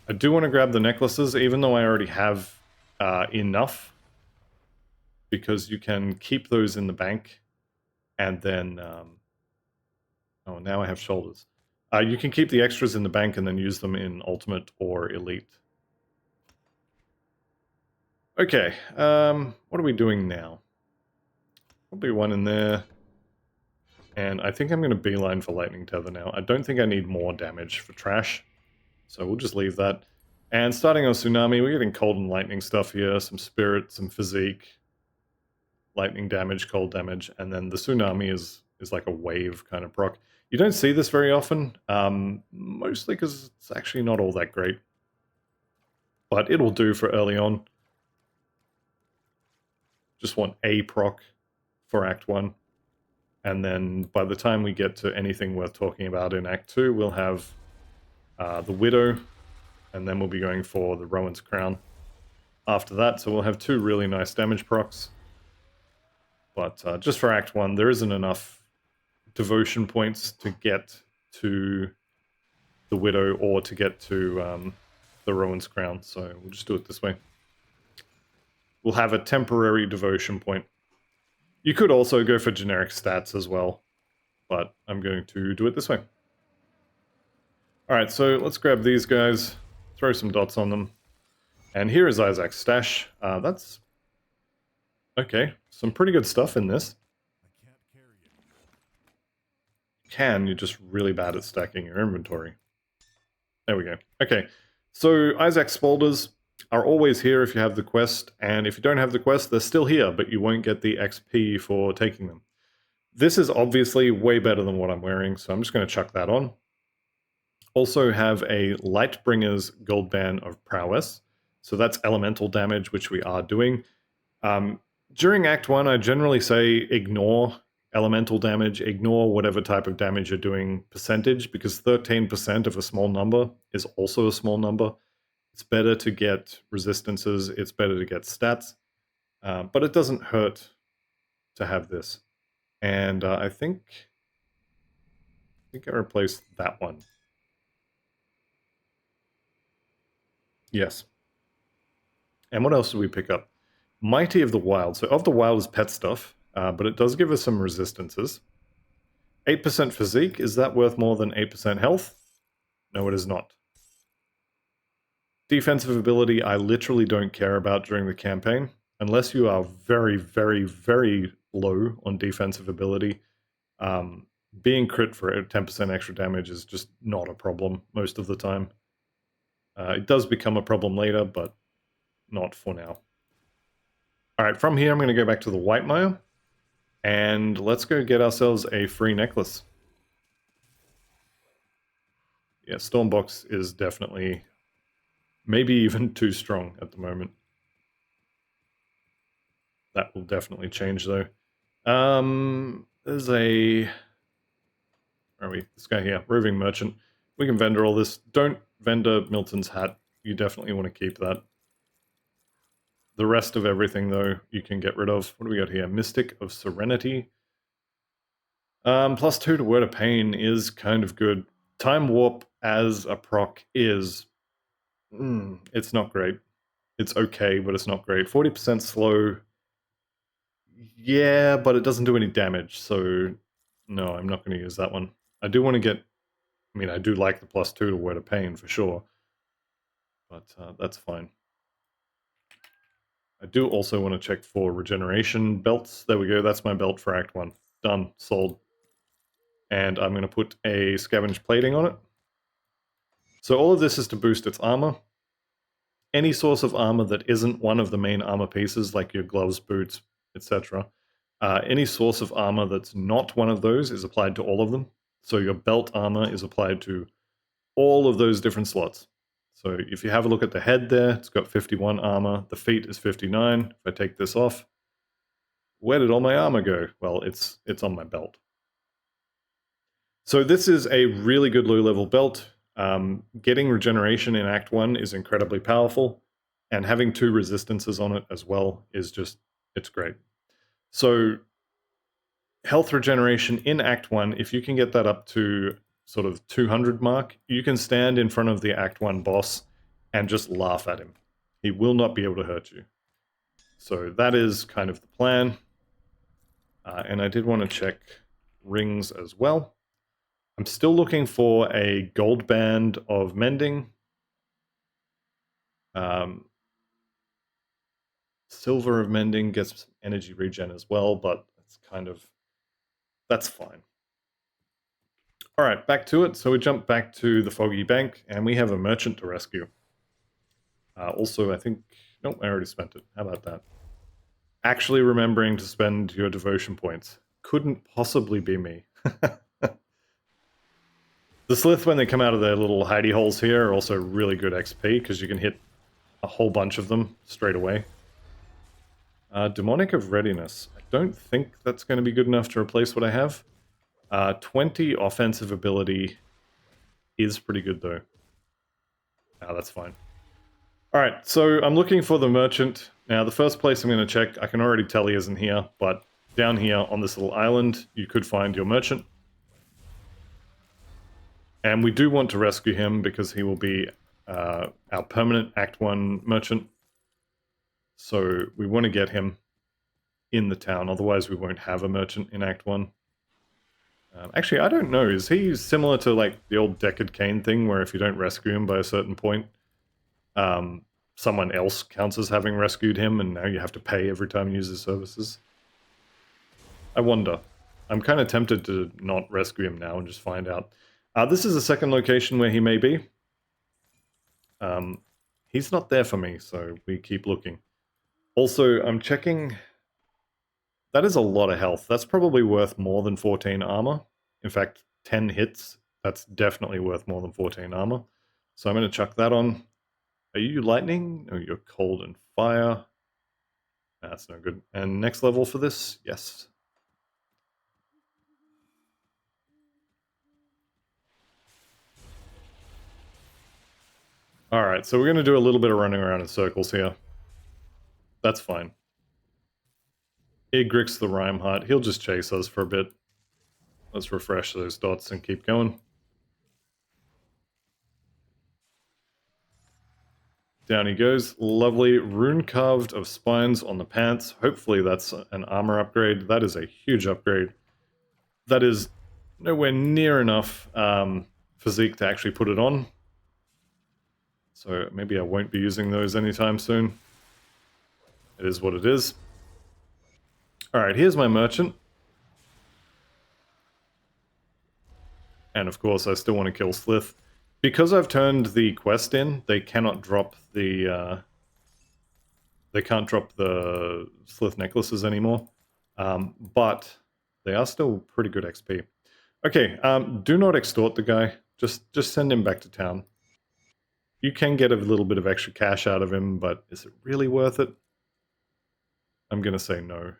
Speaker 1: I do want to grab the necklaces, even though I already have enough, because you can keep those in the bank, and then... oh, now I have shoulders. You can keep the extras in the bank and then use them in Ultimate or Elite. Okay, what are we doing now? Probably one in there. And I think I'm going to beeline for Lightning Tether now. I don't think I need more damage for trash, so we'll just leave that. And starting on Tsunami, we're getting cold and lightning stuff here, some spirit, some physique, lightning damage, cold damage, and then the Tsunami is like a wave kind of proc. You don't see this very often, mostly because it's actually not all that great. But it'll do for early on. Just want a proc for Act 1. And then by the time we get to anything worth talking about in Act 2, we'll have the Widow, and then we'll be going for the Rowan's Crown after that. So we'll have 2 really nice damage procs. But just for Act 1, there isn't enough devotion points to get to the Widow or to get to the Rowan's Crown. So we'll just do it this way. We'll have a temporary devotion point. You could also go for generic stats as well, but I'm going to do it this way. Alright, so let's grab these guys, throw some dots on them, and here is Isaac's stash. That's... okay, some pretty good stuff in this. You're just really bad at stacking your inventory. There we go. Okay, so Isaac's Spaulders are always here if you have the quest, and if you don't have the quest, they're still here, but you won't get the XP for taking them. This is obviously way better than what I'm wearing, so I'm just going to chuck that on. Also have a Lightbringer's Gold Band of Prowess, so that's elemental damage, which we are doing. During Act 1, I generally say ignore elemental damage, ignore whatever type of damage you're doing percentage, because 13% of a small number is also a small number. It's better to get resistances, it's better to get stats, but it doesn't hurt to have this. And I think think I replaced that one. Yes. And what else did we pick up? Mighty of the Wild. So of the Wild is pet stuff, but it does give us some resistances. 8% physique, is that worth more than 8% health? No, it is not. Defensive ability, I literally don't care about during the campaign. Unless you are very, very, very low on defensive ability, being crit for 10% extra damage is just not a problem most of the time. It does become a problem later, but not for now. Alright, from here I'm going to go back to the Whitemire, and let's go get ourselves a free necklace. Yeah, Stormbox is definitely maybe even too strong at the moment. That will definitely change though. There's a... Where are we? This guy here, Roving Merchant. We can vendor all this. Don't vendor Milton's hat. You definitely want to keep that. The rest of everything, though, you can get rid of. What do we got here? Mystic of Serenity. +2 to Word of Pain is kind of good. Time Warp as a proc is... it's not great. It's okay, but it's not great. 40% slow. Yeah, but it doesn't do any damage, so no, I'm not going to use that one. I do want to get... I mean, I do like the +2 to Word of Pain, for sure. But that's fine. I do also want to check for regeneration belts. There we go, that's my belt for Act 1. Done, sold. And I'm going to put a scavenge plating on it. So all of this is to boost its armor. Any source of armor that isn't one of the main armor pieces, like your gloves, boots, etc. Any source of armor that's not one of those is applied to all of them. So your belt armor is applied to all of those different slots. So if you have a look at the head there, it's got 51 armor. The feet is 59. If I take this off, where did all my armor go? Well, it's on my belt. So this is a really good low-level belt. Getting regeneration in Act 1 is incredibly powerful, and having 2 resistances on it as well is just, it's great. So health regeneration in Act 1, if you can get that up to sort of 200 mark, you can stand in front of the Act 1 boss and just laugh at him. He will not be able to hurt you. So that is kind of the plan. And I did want to check rings as well. I'm still looking for a gold band of mending. Silver of mending gets energy regen as well, but it's kind of, that's fine. All right, back to it. So we jump back to the Foggy Bank, and we have a merchant to rescue. Also, I think... Nope, I already spent it. How about that? Actually remembering to spend your devotion points. Couldn't possibly be me. The Slith, when they come out of their little hidey holes here, are also really good XP, because you can hit a whole bunch of them straight away. Demonic of Readiness. I don't think that's going to be good enough to replace what I have. 20 offensive ability is pretty good, though. That's fine. Alright, so I'm looking for the merchant. Now, the first place I'm going to check, I can already tell he isn't here, but down here on this little island, you could find your merchant. And we do want to rescue him because he will be our permanent Act 1 merchant. So we want to get him in the town, otherwise we won't have a merchant in Act 1. Actually, I don't know. Is he similar to like the old Deckard Cain thing, where if you don't rescue him by a certain point, someone else counts as having rescued him, and now you have to pay every time you use his services? I wonder. I'm kind of tempted to not rescue him now and just find out. This is the second location where he may be. He's not there for me, so we keep looking. Also, I'm checking... That is a lot of health. That's probably worth more than 14 armor. In fact, 10 hits, that's definitely worth more than 14 armor. So I'm going to chuck that on. Are you lightning? No, you're cold and fire. That's no good. And next level for this? Yes. Alright, so we're going to do a little bit of running around in circles here. That's fine. Igrix the Rhymeheart, he'll just chase us for a bit. Let's refresh those dots and keep going. Down he goes. Lovely. Rune carved of spines on the pants. Hopefully that's an armor upgrade. That is a huge upgrade. That is nowhere near enough physique to actually put it on. So maybe I won't be using those anytime soon. It is what it is. Alright, here's my merchant. And of course I still want to kill Slith. Because I've turned the quest in, they cannot drop the... they can't drop the Slith necklaces anymore. But they are still pretty good XP. Okay, do not extort the guy. Just send him back to town. You can get a little bit of extra cash out of him, but is it really worth it? I'm going to say no.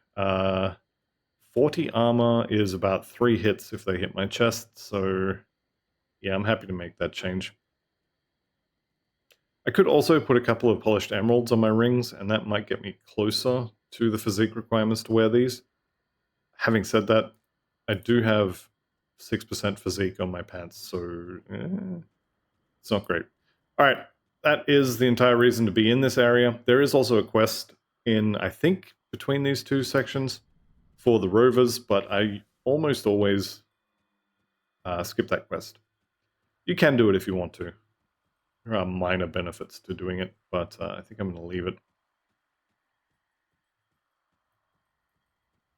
Speaker 1: 40 armor is about 3 hits if they hit my chest, so yeah, I'm happy to make that change. I could also put a couple of polished emeralds on my rings, and that might get me closer to the physique requirements to wear these. Having said that, I do have 6% physique on my pants, so it's not great. Alright, that is the entire reason to be in this area. There is also a quest in, I think, between these two sections for the rovers, but I almost always skip that quest. You can do it if you want to. There are minor benefits to doing it, but I think I'm going to leave it.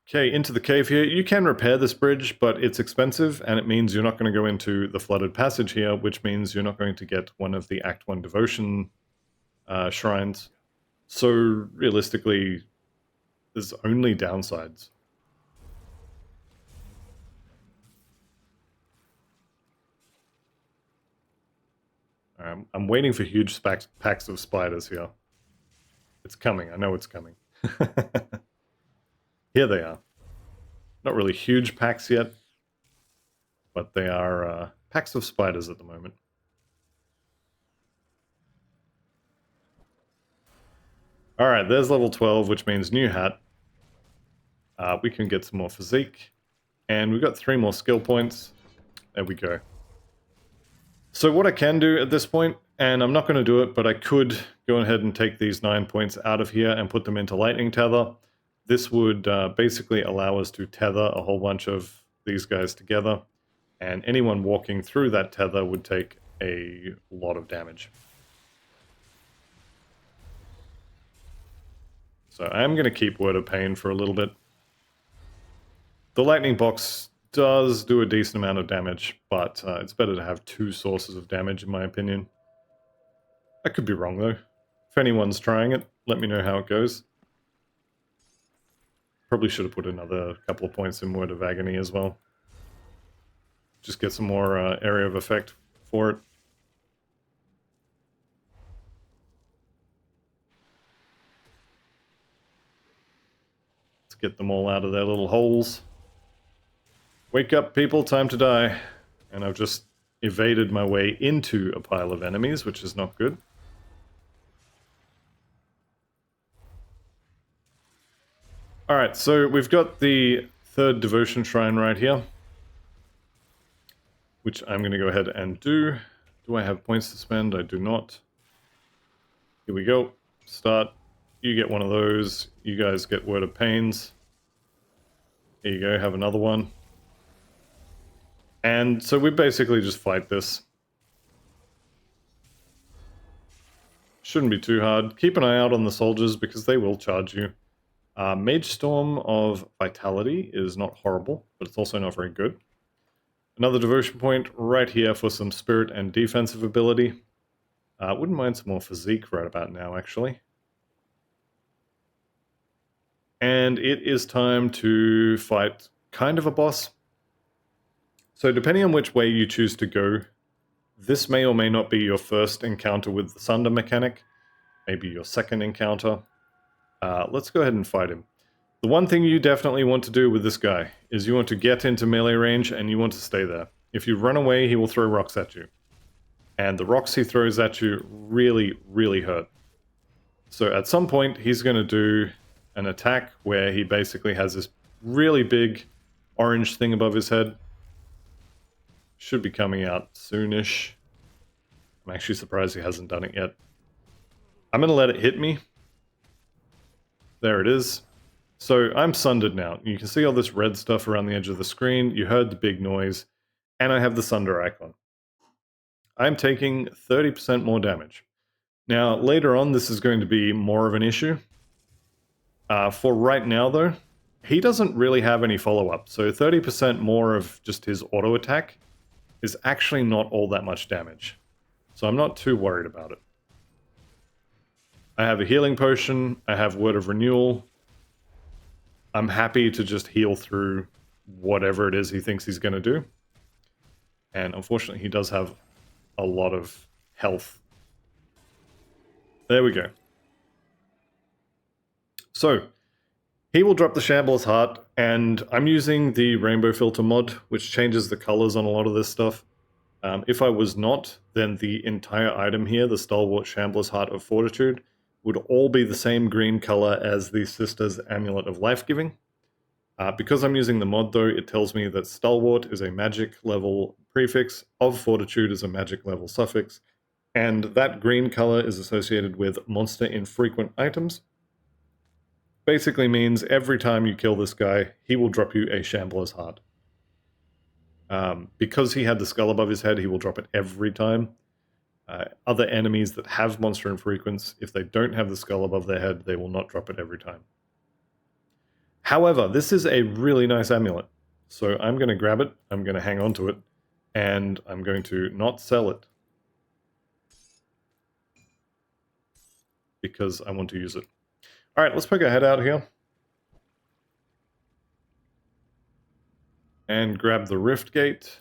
Speaker 1: Okay, into the cave here. You can repair this bridge, but it's expensive, and it means you're not going to go into the flooded passage here, which means you're not going to get one of the Act 1 devotion shrines. So, realistically, there's only downsides. I'm waiting for huge packs of spiders here. It's coming. I know it's coming. Here they are. Not really huge packs yet, but they are packs of spiders at the moment. Alright, there's level 12, which means new hat. We can get some more physique. And we've got 3 more skill points. There we go. So what I can do at this point, and I'm not going to do it, but I could go ahead and take these 9 points out of here and put them into lightning tether. This would basically allow us to tether a whole bunch of these guys together, and anyone walking through that tether would take a lot of damage. So I'm going to keep Word of Pain for a little bit. The lightning box does do a decent amount of damage, but it's better to have 2 sources of damage in my opinion. I could be wrong though. If anyone's trying it, let me know how it goes. Probably should have put another couple of points in Word of Agony as well. Just get some more area of effect for it. Let's get them all out of their little holes. Wake up, people, time to die. And I've just evaded my way into a pile of enemies, which is not good. Alright, so we've got the 3rd devotion shrine right here, which I'm going to go ahead and do. Do I have points to spend? I do not. Here we go. Start. You get one of those. You guys get Word of Pains. Here you go, have another one. And so we basically just fight this. Shouldn't be too hard. Keep an eye out on the soldiers because they will charge you. Mage Storm of Vitality is not horrible, but it's also not very good. Another devotion point right here for some spirit and defensive ability. Wouldn't mind some more physique right about now, actually. And it is time to fight kind of a boss. So depending on which way you choose to go, this may or may not be your first encounter with the Sunder mechanic. Maybe your second encounter. Let's go ahead and fight him. The one thing you definitely want to do with this guy is you want to get into melee range and you want to stay there. If you run away, he will throw rocks at you. And the rocks he throws at you really, really hurt. So at some point, he's going to do an attack where he basically has this really big orange thing above his head. Should be coming out soonish. I'm actually surprised he hasn't done it yet. I'm going to let it hit me. There it is. So I'm sundered now. You can see all this red stuff around the edge of the screen. You heard the big noise. And I have the sunder icon. I'm taking 30% more damage. Now, later on, this is going to be more of an issue. For right now, though, he doesn't really have any follow-up. So 30% more of just his auto attack is actually not all that much damage. So I'm not too worried about it. I have a healing potion. I have Word of Renewal. I'm happy to just heal through whatever it is he thinks he's going to do. And unfortunately, he does have a lot of health. There we go. So, he will drop the Shambler's Heart, and I'm using the Rainbow Filter mod, which changes the colors on a lot of this stuff. If I was not, then the entire item here, the Stalwart Shambler's Heart of Fortitude, would all be the same green color as the Sister's Amulet of Life-Giving. Because I'm using the mod, though, it tells me that Stalwart is a magic level prefix, of Fortitude is a magic level suffix, and that green color is associated with monster infrequent items. Basically means every time you kill this guy, he will drop you a Shambler's Heart. Because he had the skull above his head, he will drop it every time. Other enemies that have monster infrequents, if they don't have the skull above their head, they will not drop it every time. However, this is a really nice amulet, so I'm going to grab it, I'm going to hang on to it, and I'm going to not sell it. Because I want to use it. Alright, let's poke our head out here. And grab the Rift Gate.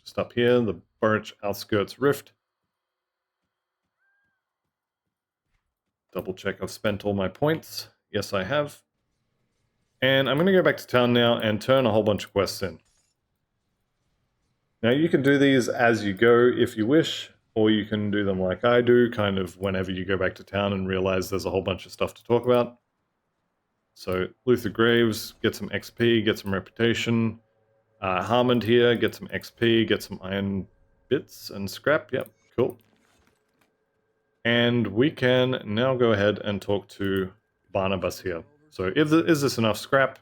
Speaker 1: Just up here, the Burridge Outskirts Rift. Double check I've spent all my points. Yes, I have. And I'm going to go back to town now and turn a whole bunch of quests in. Now you can do these as you go if you wish, or you can do them like I do, kind of whenever you go back to town and realize there's a whole bunch of stuff to talk about. So Luther Graves, get some XP, get some reputation. Harmond here, get some XP, get some iron bits and scrap. Yep, cool. And we can now go ahead and talk to Barnabas here. So is this enough scrap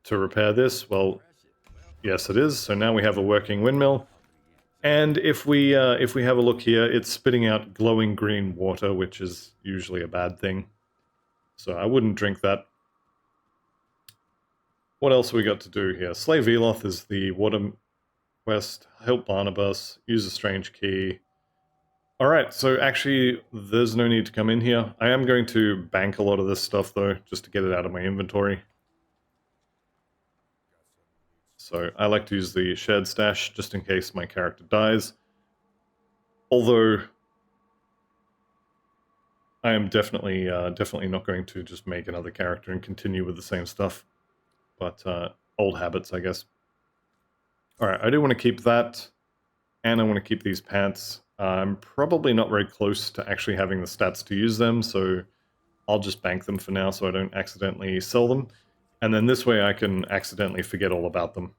Speaker 1: to repair this? Well, yes it is. So now we have a working windmill. And if we have a look here, it's spitting out glowing green water, which is usually a bad thing. So I wouldn't drink that. What else we got to do here? Slay Veloth is the water quest. Help Barnabas. Use a strange key. Alright, so actually there's no need to come in here. I am going to bank a lot of this stuff though, just to get it out of my inventory. So I like to use the shared stash just in case my character dies. Although I am definitely not going to just make another character and continue with the same stuff. But old habits, I guess. Alright, I do want to keep that. And I want to keep these pants. I'm probably not very close to actually having the stats to use them, so I'll just bank them for now so I don't accidentally sell them. And then this way I can accidentally forget all about them.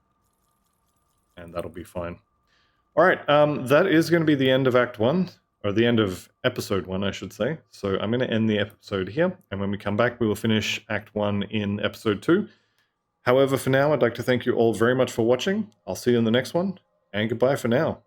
Speaker 1: And that'll be fine. Alright, that is going to be the end of Act 1. Or the end of Episode 1, I should say. So I'm going to end the episode here. And when we come back, we will finish Act 1 in Episode 2. However, for now, I'd like to thank you all very much for watching. I'll see you in the next one. And goodbye for now.